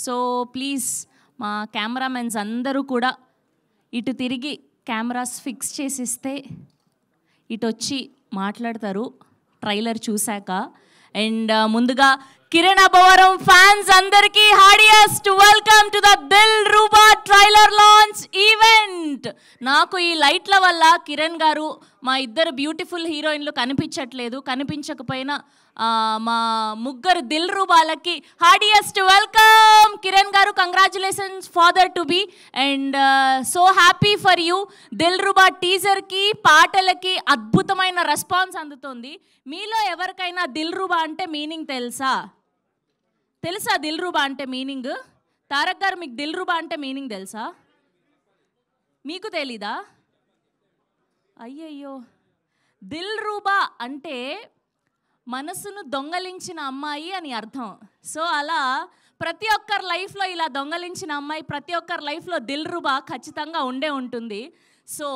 So please మా cameramens అందరూ కూడా ఇటు తిరిగి కెమెరాస్ ఫిక్స్ చేసిస్తే ఇటు వచ్చి మాట్లాడతారు ట్రైలర్ చూశాక. అండ్ ముందుగా కిరణ్ అబ్బవరం ఫ్యాన్స్ అందరికీ heartiest welcome to the Dil Ruba trailer launch event. నాకు ఈ లైట్ల వల్ల కిరణ్ గారు మా ఇద్దరు బ్యూటిఫుల్ హీరోయిన్లు కనిపించట్లేదు. కనిపించకపోయినా మా ముగ్గురు దిల్ రూబాలకి heartiest welcome. Kiran garu congratulations father to be and so happy for you. Dil Ruba టీజర్కి పాటలకి అద్భుతమైన రెస్పాన్స్ అందుతుంది. మీలో ఎవరికైనా దిల్ రూబా అంటే మీనింగ్ తెలుసా? దిల్ రూబా అంటే మీనింగ్? తారక్ గారు మీకు దిల్ రూబా అంటే మీనింగ్ తెలుసా? మీకు తెలీదా? అయ్యయ్యో, దిల్ రూబా అంటే మనసును దొంగలించిన అమ్మాయి అని అర్థం. సో అలా ప్రతి ఒక్కరి లైఫ్లో ఇలా దొంగలించిన అమ్మాయి ప్రతి ఒక్కరి లైఫ్లో దిల్ రూబా ఖచ్చితంగా ఉండే ఉంటుంది. సో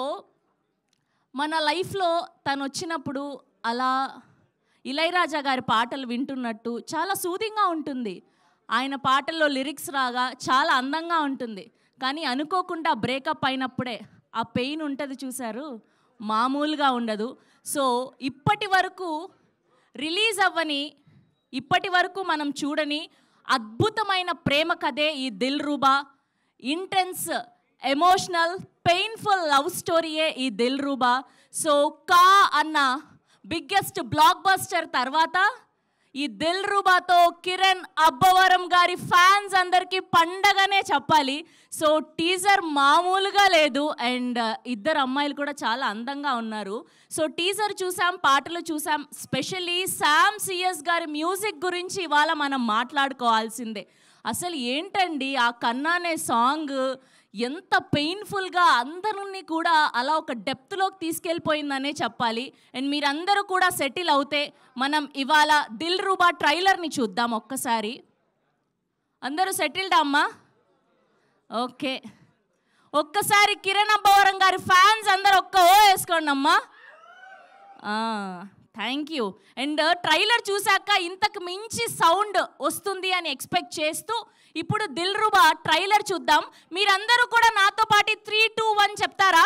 మన లైఫ్లో తను వచ్చినప్పుడు అలా ఇళయరాజా గారి పాటలు వింటున్నట్టు చాలా సూదింగ్గా ఉంటుంది. ఆయన పాటల్లో లిరిక్స్ రాగా చాలా అందంగా ఉంటుంది. కానీ అనుకోకుండా బ్రేకప్ అయినప్పుడే ఆ పెయిన్ ఉంటుంది చూశారు, మామూలుగా ఉండదు. సో ఇప్పటి వరకు రిలీజ్ అవ్వని, ఇప్పటి వరకు మనం చూడని అద్భుతమైన ప్రేమ కథే ఈ Dil Ruba. Intense, emotional, painful love స్టోరీయే ఈ దిల్ రూబా. సో కా అన్న బిగ్గెస్ట్ బ్లాక్ బస్టర్ తర్వాత ఈ దిల్ రూబాతో కిరణ్ అబ్బవరం గారి ఫ్యాన్స్ అందరికీ పండగనే చెప్పాలి. సో టీజర్ మామూలుగా లేదు అండ్ ఇద్దరు అమ్మాయిలు కూడా చాలా అందంగా ఉన్నారు. సో టీజర్ చూసాం, పాటలు చూసాం. స్పెషల్లీ శామ్ సిఎస్ గారి మ్యూజిక్ గురించి ఇవాళ మనం మాట్లాడుకోవాల్సిందే. అసలు ఏంటండి ఆ కన్నా అనే సాంగ్ ఎంత పెయిన్ఫుల్గా అందరినీ కూడా అలా ఒక డెప్త్లోకి తీసుకెళ్ళిపోయిందనే చెప్పాలి. అండ్ మీరందరూ కూడా సెటిల్ అవుతే మనం ఇవాళ దిల్ రూబా ట్రైలర్ని చూద్దాం ఒక్కసారి. అందరూ సెటిల్డా అమ్మా? ఓకే, ఒక్కసారి కిరణ్ అబ్బవరం గారి ఫ్యాన్స్ అందరూ ఒక్క ఓ వేసుకోండి అమ్మా. Thank you. అండ్ ట్రైలర్ చూశాక ఇంతకు మించి సౌండ్ వస్తుంది అని ఎక్స్పెక్ట్ చేస్తూ ఇప్పుడు దిల్ రూబా ట్రైలర్ చూద్దాం. మీరందరూ కూడా నాతో పాటు 3, 2, 1 చెప్తారా?